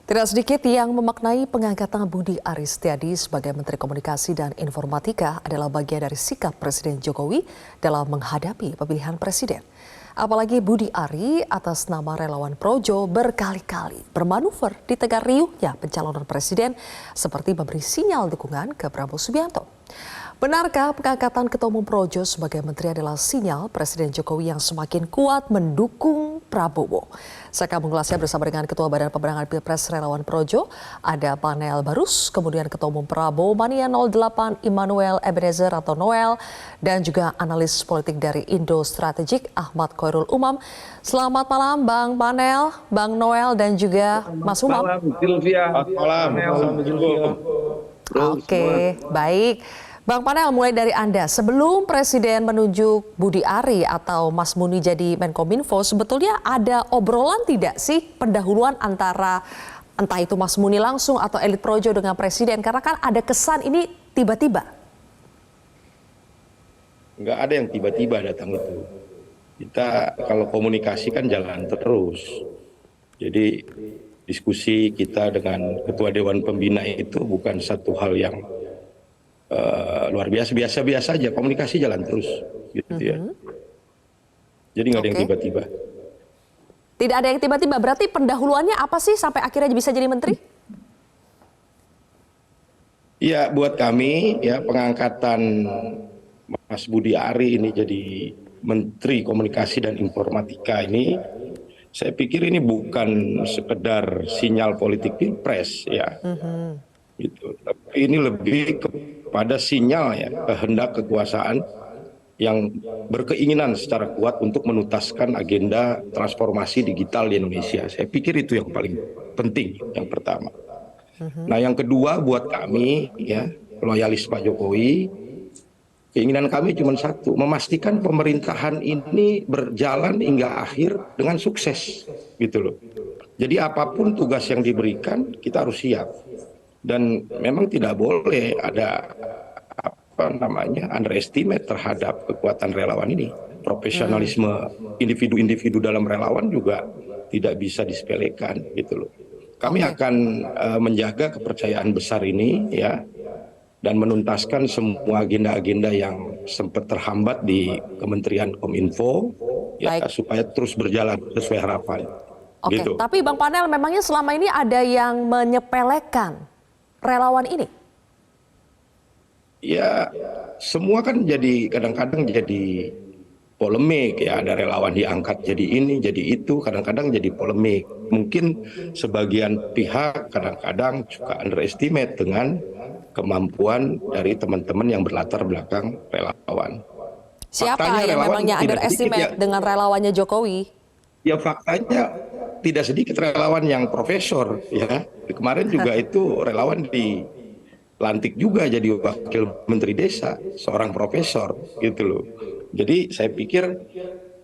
Tidak sedikit yang memaknai pengangkatan Budi Aris Setiadi sebagai Menteri Komunikasi dan Informatika adalah bagian dari sikap Presiden Jokowi dalam menghadapi pemilihan presiden. Apalagi Budi Ari atas nama relawan Projo berkali-kali bermanuver di tengah riuhnya pencalonan presiden seperti memberi sinyal dukungan ke Prabowo Subianto. Benarkah pengangkatan Ketua Umum Projo sebagai menteri adalah sinyal Presiden Jokowi yang semakin kuat mendukung Prabowo? Saya akan mengulasnya bersama dengan Ketua Badan Pemenangan Pilpres Relawan Projo, ada Panel Barus, kemudian Ketua Umum Prabowo Mania 08 Immanuel Ebenezer atau Noel, dan juga analis politik dari Indo Strategik Ahmad Khairul Umam. Selamat malam Bang Panel, Bang Noel, dan juga Mas Umam. Selamat malam, Oke, baik. Bang Panel, mulai dari Anda. Sebelum Presiden menunjuk Budi Ari atau Mas Muni jadi Menkominfo, sebetulnya ada obrolan tidak sih pendahuluan antara entah itu Mas Muni langsung atau elit Projo dengan Presiden? Karena kan ada kesan ini tiba-tiba. Nggak ada yang tiba-tiba datang itu. Kita kalau komunikasi kan jalan terus. Jadi diskusi kita dengan Ketua Dewan Pembina itu bukan satu hal yang luar biasa aja, komunikasi jalan terus gitu ya. Jadi nggak ada yang tiba-tiba. Tidak ada yang tiba-tiba, berarti pendahuluannya apa sih sampai akhirnya bisa jadi menteri? Iya, buat kami ya pengangkatan Mas Budi Ari ini jadi Menteri Komunikasi dan Informatika ini, saya pikir ini bukan sekedar sinyal politik pilpres ya. Gitu. Tapi ini lebih kepada sinyal ya kehendak kekuasaan yang berkeinginan secara kuat untuk menuntaskan agenda transformasi digital di Indonesia. Saya pikir itu yang paling penting, yang pertama. Nah, yang kedua buat kami ya loyalis Pak Jokowi, keinginan kami cuma satu, memastikan pemerintahan ini berjalan hingga akhir dengan sukses gitu loh. Jadi apapun tugas yang diberikan kita harus siap. Dan memang tidak boleh ada underestimate terhadap kekuatan relawan ini. Profesionalisme individu-individu dalam relawan juga tidak bisa disepelekan gitu loh. Kami akan menjaga kepercayaan besar ini ya dan menuntaskan semua agenda-agenda yang sempat terhambat di Kementerian Kominfo ya supaya terus berjalan sesuai harapan. Oke, Gitu. tapi Bang Panel, memangnya selama ini ada yang menyepelekan relawan ini? Ya, semua kan jadi kadang-kadang jadi polemik ya, ada relawan diangkat jadi ini, jadi itu, kadang-kadang jadi polemik. Mungkin sebagian pihak kadang-kadang suka underestimate dengan kemampuan dari teman-teman yang berlatar belakang relawan. Siapa Faktanya yang relawan memangnya tidak underestimate sedikit ya. dengan relawannya Jokowi? Ya faktanya tidak sedikit relawan yang profesor ya. Kemarin juga itu relawan dilantik juga jadi wakil menteri desa, seorang profesor gitu loh. Jadi saya pikir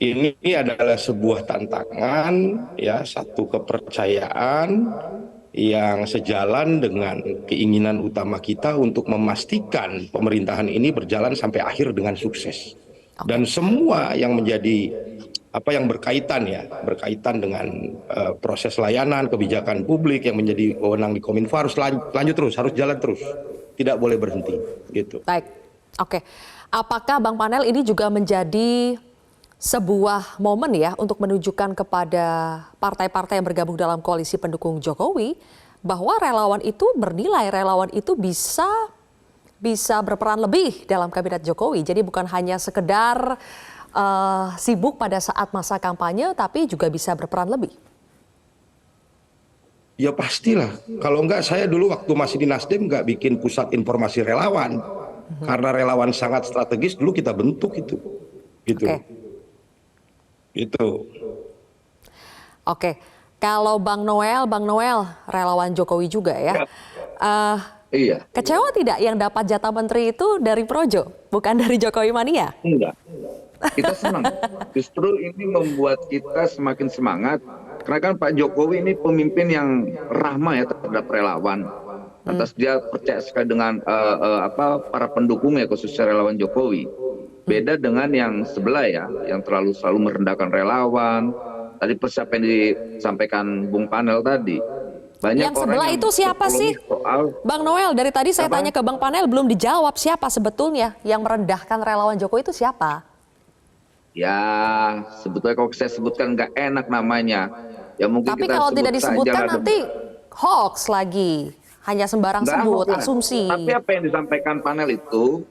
ini adalah sebuah tantangan ya, satu kepercayaan yang sejalan dengan keinginan utama kita untuk memastikan pemerintahan ini berjalan sampai akhir dengan sukses. Dan semua yang menjadi yang berkaitan dengan proses layanan kebijakan publik yang menjadi wewenang di Kominfo harus lanjut terus, harus jalan terus, tidak boleh berhenti gitu. Baik, oke. Apakah Bang Panel ini juga menjadi sebuah momen ya untuk menunjukkan kepada partai-partai yang bergabung dalam koalisi pendukung Jokowi bahwa relawan itu bernilai, relawan itu bisa berperan lebih dalam kabinet Jokowi. Jadi bukan hanya sekedar sibuk pada saat masa kampanye, tapi juga bisa berperan lebih. Ya pastilah. Kalau enggak, saya dulu waktu masih di Nasdem enggak bikin pusat informasi relawan. Karena relawan sangat strategis, dulu kita bentuk itu. Gitu. Itu. Oke. Kalau Bang Noel relawan Jokowi juga ya. Iya. Kecewa tidak yang dapat jatah menteri itu dari Projo, bukan dari Jokowi mania? Enggak. Kita senang. Justru ini membuat kita semakin semangat. Karena kan Pak Jokowi ini pemimpin yang ramah ya terhadap relawan. Atas dia percaya sekali dengan para pendukungnya, khususnya relawan Jokowi. Beda dengan yang sebelah ya, yang selalu merendahkan relawan. Tadi apa yang disampaikan Bung Panel tadi. Banyak Yang orang sebelah yang itu siapa sih? berpolemik soal Bang Noel, dari tadi saya Apa? tanya ke Bang Panel belum dijawab siapa sebetulnya yang merendahkan relawan Jokowi itu siapa? ya sebetulnya kalau saya sebutkan nggak enak namanya. Ya mungkin Tapi kita kalau sebut tidak saja disebutkan lah. nanti hoax lagi. Hanya sembarang Nggak sebut, hoax lah. asumsi. Tapi apa yang disampaikan panel itu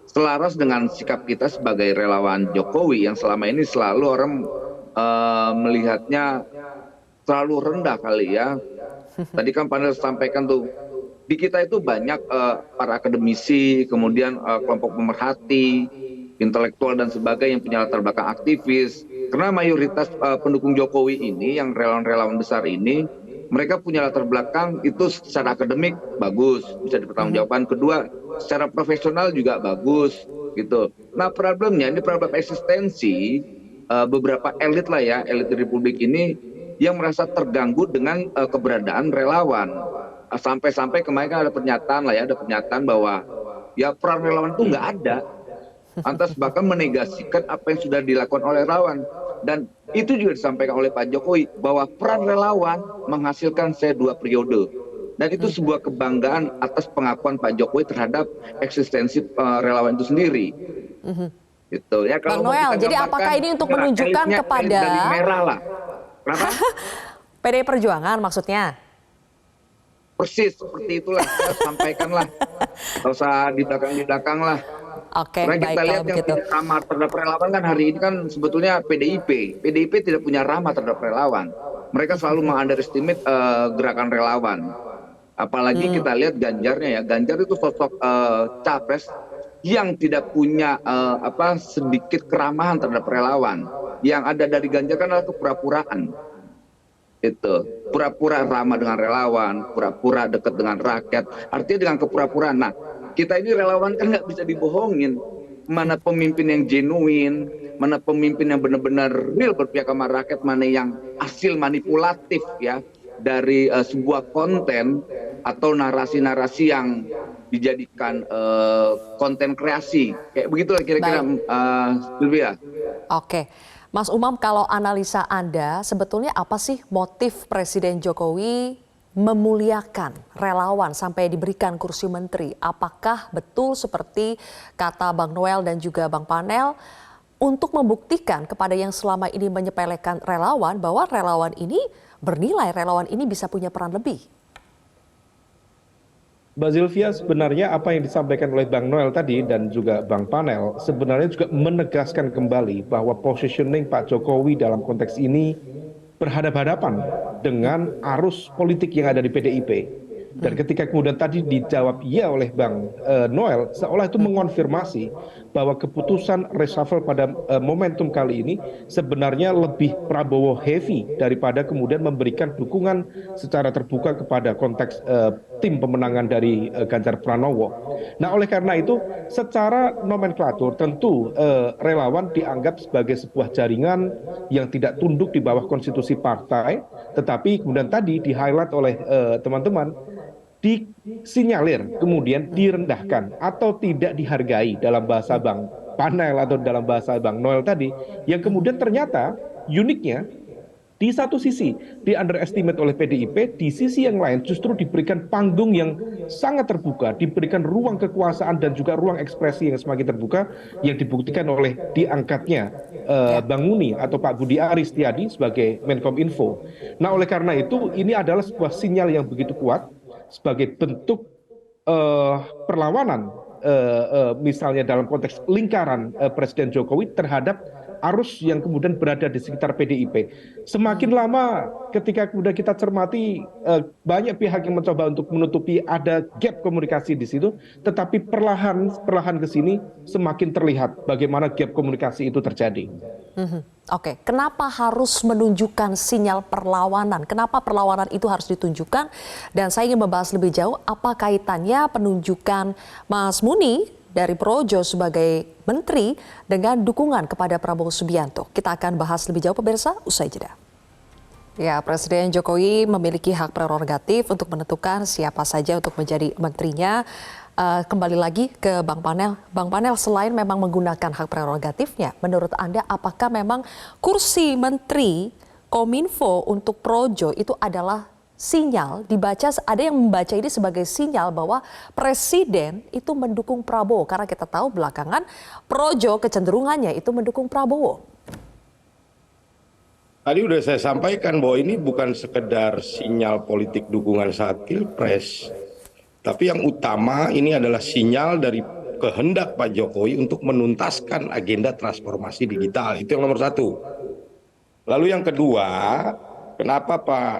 selaras dengan sikap kita sebagai relawan Jokowi yang selama ini selalu orang melihatnya terlalu rendah kali ya. Tadi kan panel sampaikan tuh, di kita itu banyak para akademisi, kemudian kelompok pemerhati, intelektual dan sebagainya yang punya latar belakang aktivis. Karena mayoritas pendukung Jokowi ini, yang relawan-relawan besar ini, mereka punya latar belakang itu secara akademik bagus, bisa dipertanggungjawabkan. Kedua, secara profesional juga bagus, gitu. Nah, problemnya ini problem eksistensi beberapa elit lah ya, elit di Republik ini yang merasa terganggu dengan keberadaan relawan. Sampai-sampai kemarin kan ada pernyataan lah ya, ada pernyataan bahwa ya peran relawan itu nggak ada. Lantas bahkan menegasikan apa yang sudah dilakukan oleh relawan. Dan itu juga disampaikan oleh Pak Jokowi bahwa peran relawan menghasilkan saya 2 periode. Dan itu sebuah kebanggaan atas pengakuan Pak Jokowi terhadap eksistensi relawan itu sendiri. Gitu ya. Bang Kalau mau Noel, kita jadi gambarkan, apakah ini untuk inilah menunjukkan elitnya, kepada elit dari merah lah. Kenapa? PDI Perjuangan maksudnya? Persis seperti itulah, saya sampaikanlah. Nggak usah di belakang lah. Oke, Karena baik kita kalau lihat yang begitu. tidak ramah terhadap relawan kan hari ini kan sebetulnya PDIP. PDIP tidak punya ramah terhadap relawan. Mereka selalu mengunderestimate gerakan relawan. Apalagi kita lihat Ganjarnya ya. Ganjar itu sosok capres yang tidak punya sedikit keramahan terhadap relawan. Yang ada dari Ganjar kan adalah kepura-puraan. Itu pura-pura ramah dengan relawan, pura-pura dekat dengan rakyat, artinya dengan kepura-puraan. Nah, kita ini relawan kan nggak bisa dibohongin. Mana pemimpin yang genuine, mana pemimpin yang benar-benar real berpihak sama rakyat, mana yang hasil manipulatif ya dari sebuah konten atau narasi-narasi yang dijadikan konten kreasi. Kayak begitulah kira-kira Sylvia. Oke, Mas Umam, kalau analisa Anda, sebetulnya apa sih motif Presiden Jokowi memuliakan relawan sampai diberikan kursi menteri? Apakah betul seperti kata Bang Noel dan juga Bang Panel untuk membuktikan kepada yang selama ini menyepelekan relawan bahwa relawan ini bernilai, relawan ini bisa punya peran lebih? Mbak Zilvia, sebenarnya apa yang disampaikan oleh Bang Noel tadi dan juga Bang Panel sebenarnya juga menegaskan kembali bahwa positioning Pak Jokowi dalam konteks ini berhadapan-hadapan dengan arus politik yang ada di PDIP. Dan ketika kemudian tadi dijawab iya oleh Bang Noel, seolah itu mengonfirmasi bahwa keputusan reshuffle pada momentum kali ini sebenarnya lebih Prabowo heavy daripada kemudian memberikan dukungan secara terbuka kepada konteks tim pemenangan dari Ganjar Pranowo. Nah, oleh karena itu secara nomenklatur tentu relawan dianggap sebagai sebuah jaringan yang tidak tunduk di bawah konstitusi partai, tetapi kemudian tadi di-highlight oleh teman-teman, disinyalir kemudian direndahkan atau tidak dihargai dalam bahasa Bang Panel atau dalam bahasa Bang Noel tadi, yang kemudian ternyata uniknya di satu sisi di underestimate oleh PDIP, di sisi yang lain justru diberikan panggung yang sangat terbuka, diberikan ruang kekuasaan dan juga ruang ekspresi yang semakin terbuka, yang dibuktikan oleh diangkatnya Bang Muni atau Pak Budi Aris Setiadi sebagai Menkominfo. Nah, oleh karena itu ini adalah sebuah sinyal yang begitu kuat sebagai bentuk perlawanan misalnya dalam konteks lingkaran Presiden Jokowi terhadap arus yang kemudian berada di sekitar PDIP. Semakin lama ketika kemudian kita cermati banyak pihak yang mencoba untuk menutupi ada gap komunikasi di situ, tetapi perlahan ke sini semakin terlihat bagaimana gap komunikasi itu terjadi. Oke, kenapa harus menunjukkan sinyal perlawanan? Kenapa perlawanan itu harus ditunjukkan? Dan saya ingin membahas lebih jauh apa kaitannya penunjukan Mas Muni dari Projo sebagai menteri dengan dukungan kepada Prabowo Subianto. Kita akan bahas lebih jauh pemirsa usai jeda. Ya, Presiden Jokowi memiliki hak prerogatif untuk menentukan siapa saja untuk menjadi menterinya. Kembali lagi ke Bang Panel. Bang Panel, selain memang menggunakan hak prerogatifnya, menurut Anda apakah memang kursi menteri Kominfo untuk Projo itu adalah sinyal dibaca, ada yang membaca ini sebagai sinyal bahwa presiden itu mendukung Prabowo, karena kita tahu belakangan Projo kecenderungannya itu mendukung Prabowo. Tadi udah saya sampaikan bahwa ini bukan sekedar sinyal politik dukungan saat Pilpres, tapi yang utama ini adalah sinyal dari kehendak Pak Jokowi untuk menuntaskan agenda transformasi digital. Itu yang nomor satu. Lalu yang kedua, kenapa Pak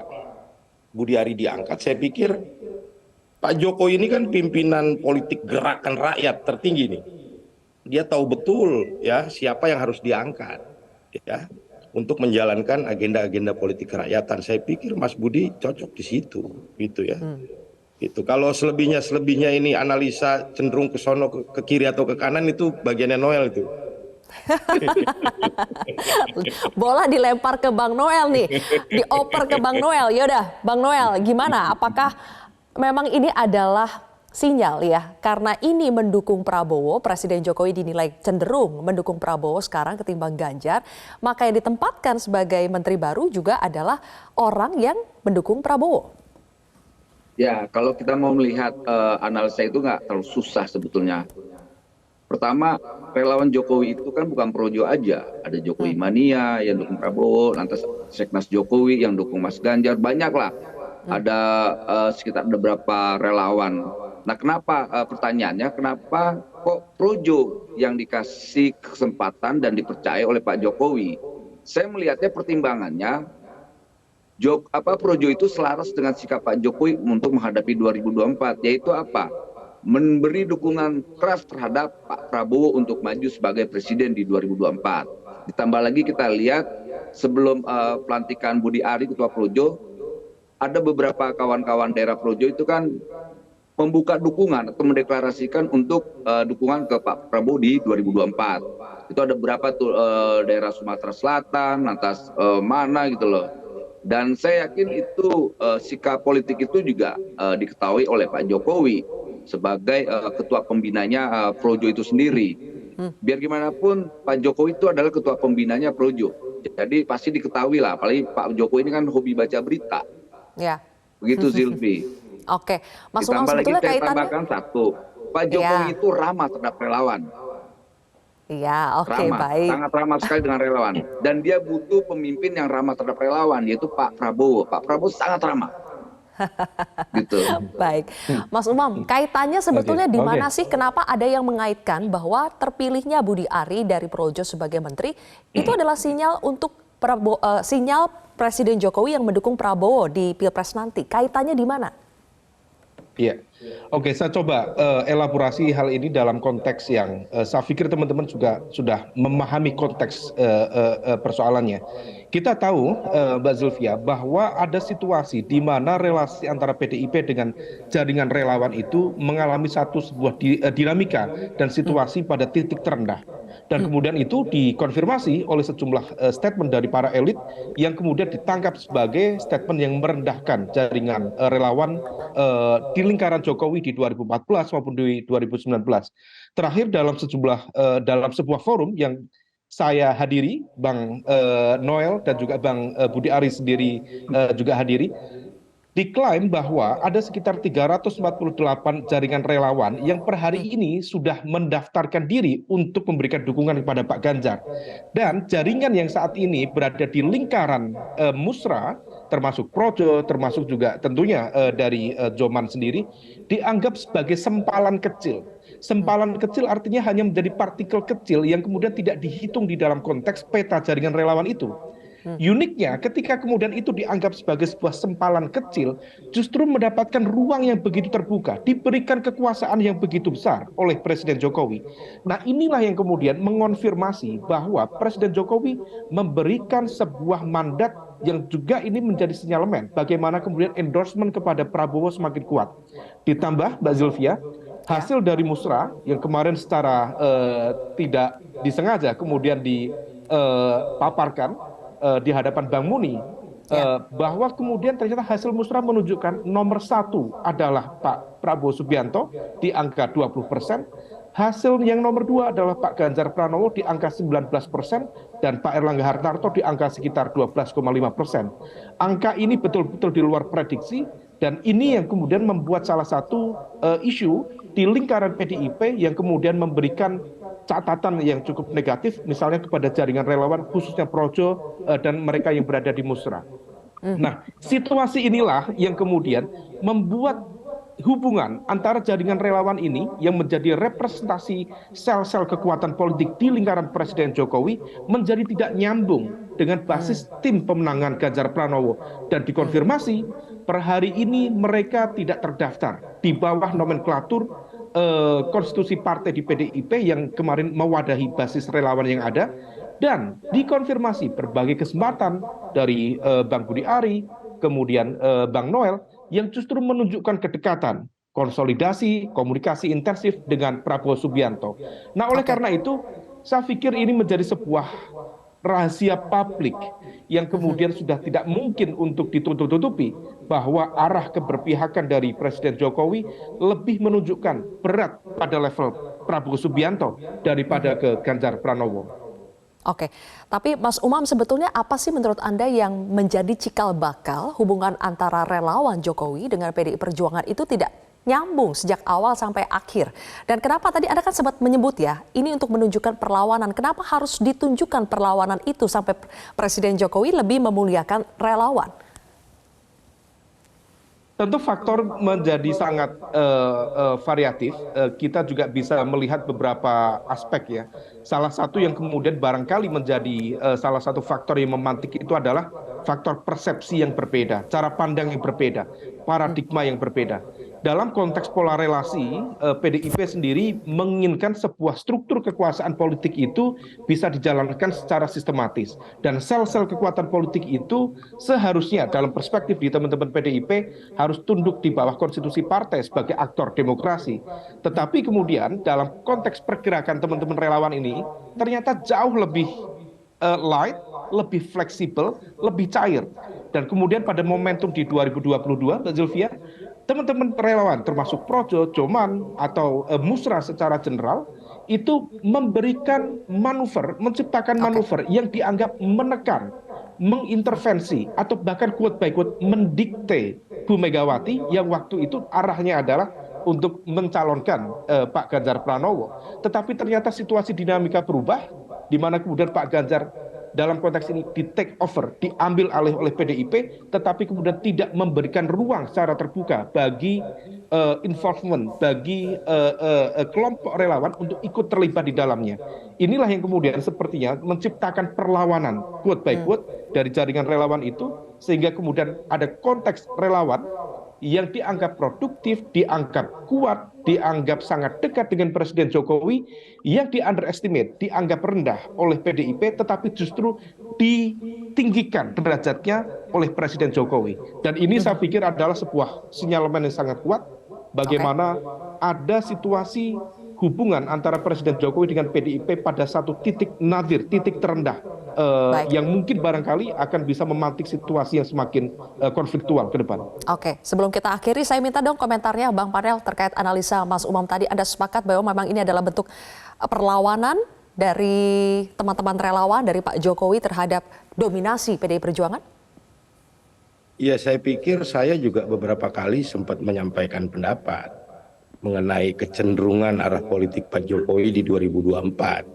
Budi Ari diangkat? Saya pikir Pak Jokowi ini kan pimpinan politik gerakan rakyat tertinggi nih. Dia tahu betul ya siapa yang harus diangkat ya untuk menjalankan agenda-agenda politik kerakyatan. Saya pikir Mas Budi cocok di situ, gitu ya. Itu kalau selebihnya ini analisa cenderung ke sono ke kiri atau ke kanan, itu bagiannya Noel itu. Bola dilempar ke Bang Noel nih, dioper ke Bang Noel. Yaudah, Bang Noel, gimana? Apakah memang ini adalah sinyal ya? Karena ini mendukung Prabowo, Presiden Jokowi dinilai cenderung mendukung Prabowo sekarang ketimbang Ganjar, maka yang ditempatkan sebagai menteri baru juga adalah orang yang mendukung Prabowo. Ya, kalau kita mau melihat analisa itu nggak terlalu susah sebetulnya. Pertama, relawan Jokowi itu kan bukan Projo aja. Ada Jokowi Mania yang dukung Prabowo, lantas Seknas Jokowi yang dukung Mas Ganjar, banyak lah. Ada sekitar ada berapa relawan. Nah, kenapa pertanyaannya, kenapa kok Projo yang dikasih kesempatan dan dipercaya oleh Pak Jokowi? Saya melihatnya pertimbangannya, Projo itu selaras dengan sikap Pak Jokowi untuk menghadapi 2024, yaitu apa? Memberi dukungan keras terhadap Pak Prabowo untuk maju sebagai presiden di 2024. Ditambah lagi kita lihat sebelum pelantikan Budi Ari Ketua Projo, ada beberapa kawan-kawan daerah Projo itu kan membuka dukungan atau mendeklarasikan untuk dukungan ke Pak Prabowo di 2024. Itu ada beberapa tuh daerah Sumatera Selatan, lantas mana gitu loh. Dan saya yakin itu sikap politik itu juga diketahui oleh Pak Jokowi sebagai ketua pembinanya Projo itu sendiri. Biar gimana pun Pak Jokowi itu adalah ketua pembinanya Projo. Jadi pasti diketahui lah, apalagi Pak Jokowi ini kan hobi baca berita. Ya. Begitu Zilvi. Oke, Mas Umam, Ditambah lagi sebetulnya saya kaitannya... tambahkan satu, Pak Jokowi itu ramah terhadap relawan. Iya, oke, Ramah, baik. sangat ramah sekali dengan relawan. Dan dia butuh pemimpin yang ramah terhadap relawan, yaitu Pak Prabowo. Pak Prabowo sangat ramah. Gitu. Baik, Mas Umam, kaitannya sebetulnya di mana sih? Kenapa ada yang mengaitkan bahwa terpilihnya Budi Ari dari Projo sebagai menteri itu adalah sinyal untuk sinyal Presiden Jokowi yang mendukung Prabowo di Pilpres nanti? Kaitannya di mana? Iya, oke, saya coba elaborasi hal ini dalam konteks yang saya pikir teman-teman juga sudah memahami konteks persoalannya. Kita tahu, Mbak Zulfia, bahwa ada situasi di mana relasi antara PDIP dengan jaringan relawan itu mengalami sebuah dinamika dan situasi pada titik terendah. Dan kemudian itu dikonfirmasi oleh sejumlah statement dari para elit yang kemudian ditangkap sebagai statement yang merendahkan jaringan relawan di lingkaran Jokowi di 2014 maupun di 2019. Terakhir dalam sebuah forum yang saya hadiri, Bang Noel dan juga Bang Budi Ari sendiri juga hadiri, diklaim bahwa ada sekitar 348 jaringan relawan yang per hari ini sudah mendaftarkan diri untuk memberikan dukungan kepada Pak Ganjar. Dan jaringan yang saat ini berada di lingkaran Musra, termasuk Projo, termasuk juga tentunya dari Joman sendiri, dianggap sebagai sempalan kecil. Sempalan kecil artinya hanya menjadi partikel kecil yang kemudian tidak dihitung di dalam konteks peta jaringan relawan itu. Uniknya ketika kemudian itu dianggap sebagai sebuah sempalan kecil, justru mendapatkan ruang yang begitu terbuka, diberikan kekuasaan yang begitu besar oleh Presiden Jokowi. Nah, inilah yang kemudian mengonfirmasi bahwa Presiden Jokowi memberikan sebuah mandat yang juga ini menjadi sinyalemen bagaimana kemudian endorsement kepada Prabowo semakin kuat. Ditambah Mbak Zulfia, hasil dari Musra yang kemarin secara tidak disengaja kemudian dipaparkan di hadapan Bang Muni, bahwa kemudian ternyata hasil musrah menunjukkan nomor 1 adalah Pak Prabowo Subianto di angka 20%, Hasil yang nomor 2 adalah Pak Ganjar Pranowo di angka 19% dan Pak Erlangga Hartarto di angka sekitar 12,5%. Angka ini betul-betul di luar prediksi dan ini yang kemudian membuat salah satu isu di lingkaran PDIP yang kemudian memberikan catatan yang cukup negatif misalnya kepada jaringan relawan khususnya Projo dan mereka yang berada di Musra. Nah, situasi inilah yang kemudian membuat hubungan antara jaringan relawan ini yang menjadi representasi sel-sel kekuatan politik di lingkaran Presiden Jokowi menjadi tidak nyambung dengan basis tim pemenangan Ganjar Pranowo dan dikonfirmasi per hari ini mereka tidak terdaftar di bawah nomenklatur konstitusi partai di PDIP yang kemarin mewadahi basis relawan yang ada dan dikonfirmasi berbagai kesempatan dari Bang Budi Ari, kemudian Bang Noel yang justru menunjukkan kedekatan, konsolidasi, komunikasi intensif dengan Prabowo Subianto. Nah, oleh karena itu, saya pikir ini menjadi sebuah rahasia publik yang kemudian sudah tidak mungkin untuk ditutup-tutupi bahwa arah keberpihakan dari Presiden Jokowi lebih menunjukkan berat pada level Prabowo Subianto daripada ke Ganjar Pranowo. Oke, tapi Mas Umam sebetulnya apa sih menurut Anda yang menjadi cikal bakal hubungan antara relawan Jokowi dengan PDI Perjuangan itu tidak nyambung sejak awal sampai akhir? Dan kenapa tadi Anda kan sempat menyebut ya, ini untuk menunjukkan perlawanan. Kenapa harus ditunjukkan perlawanan itu sampai Presiden Jokowi lebih memuliakan relawan? Tentu faktor menjadi sangat variatif. Kita juga bisa melihat beberapa aspek ya. Salah satu yang kemudian barangkali menjadi salah satu faktor yang memantik itu adalah faktor persepsi yang berbeda, cara pandang yang berbeda, paradigma yang berbeda. Dalam konteks pola relasi, PDIP sendiri menginginkan sebuah struktur kekuasaan politik itu bisa dijalankan secara sistematis. Dan sel-sel kekuatan politik itu seharusnya dalam perspektif di teman-teman PDIP harus tunduk di bawah konstitusi partai sebagai aktor demokrasi. Tetapi kemudian dalam konteks pergerakan teman-teman relawan ini ternyata jauh lebih light, lebih fleksibel, lebih cair. Dan kemudian pada momentum di 2022, Mbak Zulfia, teman-teman relawan termasuk Projo, Joman, atau Musra secara general, itu memberikan manuver, menciptakan manuver yang dianggap menekan, mengintervensi, atau bahkan quote by quote mendikte Bu Megawati yang waktu itu arahnya adalah untuk mencalonkan Pak Ganjar Pranowo. Tetapi ternyata situasi dinamika berubah, di mana kemudian Pak Ganjar dalam konteks ini di take over, diambil alih oleh PDIP, tetapi kemudian tidak memberikan ruang secara terbuka bagi involvement, bagi kelompok relawan untuk ikut terlibat di dalamnya. Inilah yang kemudian sepertinya menciptakan perlawanan, quote by quote, dari jaringan relawan itu, sehingga kemudian ada konteks relawan yang dianggap produktif, dianggap kuat, dianggap sangat dekat dengan Presiden Jokowi, yang di-underestimate, dianggap rendah oleh PDIP, tetapi justru ditinggikan derajatnya oleh Presiden Jokowi. Dan ini saya pikir adalah sebuah sinyalemen yang sangat kuat, bagaimana ada situasi hubungan antara Presiden Jokowi dengan PDIP pada satu titik nadir, titik terendah, yang mungkin barangkali akan bisa memantik situasi yang semakin konfliktual ke depan. Oke, sebelum kita akhiri, saya minta dong komentarnya Bang Panel terkait analisa Mas Umam tadi. Anda sepakat bahwa memang ini adalah bentuk perlawanan dari teman-teman relawan, dari Pak Jokowi terhadap dominasi PDI Perjuangan? Ya, saya pikir saya juga beberapa kali sempat menyampaikan pendapat mengenai kecenderungan arah politik Pak Jokowi di 2024.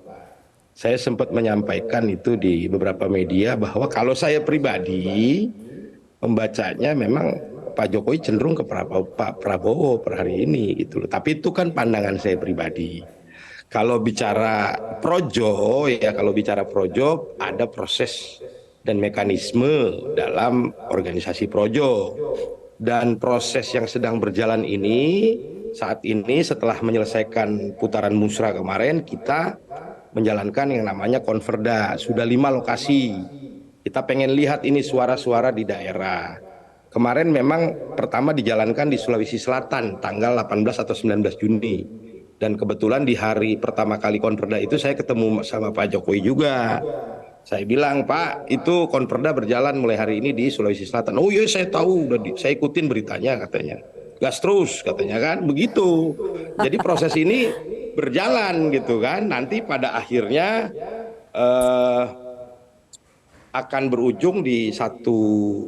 Saya sempat menyampaikan itu di beberapa media bahwa kalau saya pribadi membacanya memang Pak Jokowi cenderung ke Pak Prabowo per hari ini gitu loh. Tapi itu kan pandangan saya pribadi. Kalau bicara projo ya, kalau bicara projo ada proses dan mekanisme dalam organisasi projo. Dan proses yang sedang berjalan ini saat ini setelah menyelesaikan putaran musra kemarin, kita menjalankan yang namanya konverda. Sudah 5 lokasi. Kita pengen lihat ini suara-suara di daerah. Kemarin memang pertama dijalankan di Sulawesi Selatan tanggal 18 atau 19 Juni. Dan kebetulan di hari pertama kali konverda itu saya ketemu sama Pak Jokowi juga. Saya bilang, Pak, itu konverda berjalan mulai hari ini di Sulawesi Selatan. Oh iya, saya tahu, saya ikutin beritanya katanya. Gas terus katanya kan, begitu. Jadi proses ini berjalan gitu kan. Nanti pada akhirnya akan berujung di satu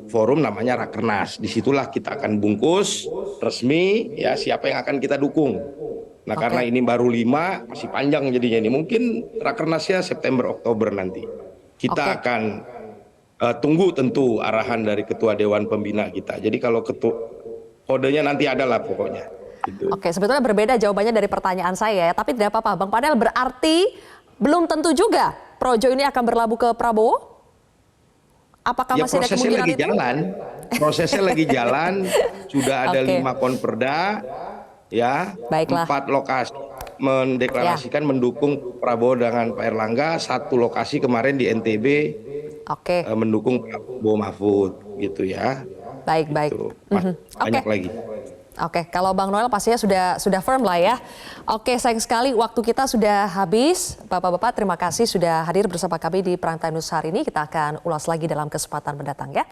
forum namanya Rakernas. Disitulah kita akan bungkus resmi ya siapa yang akan kita dukung. Nah karena ini baru 5 masih panjang jadinya ini. Mungkin Rakernasnya September Oktober nanti. Kita akan tunggu tentu arahan dari Ketua Dewan Pembina kita. Jadi kalau kodenya nanti adalah pokoknya. Gitu. Oke, sebetulnya berbeda jawabannya dari pertanyaan saya ya, tapi tidak apa-apa. Bang Panel, berarti belum tentu juga Projo ini akan berlabuh ke Prabowo? Apakah masih ada kemungkinan lagi itu? Prosesnya lagi jalan, sudah ada 5 konperda, ya, Baiklah. 4 lokasi mendeklarasikan mendukung Prabowo dengan Pak Erlangga, 1 lokasi kemarin di NTB mendukung Prabowo Mahfud, gitu ya. Baik. Gitu. Banyak lagi. Oke, kalau Bang Noel pastinya sudah firm lah ya. Oke, sayang sekali waktu kita sudah habis. Bapak-bapak, terima kasih sudah hadir bersama kami di Prime Time News hari ini. Kita akan ulas lagi dalam kesempatan mendatang ya.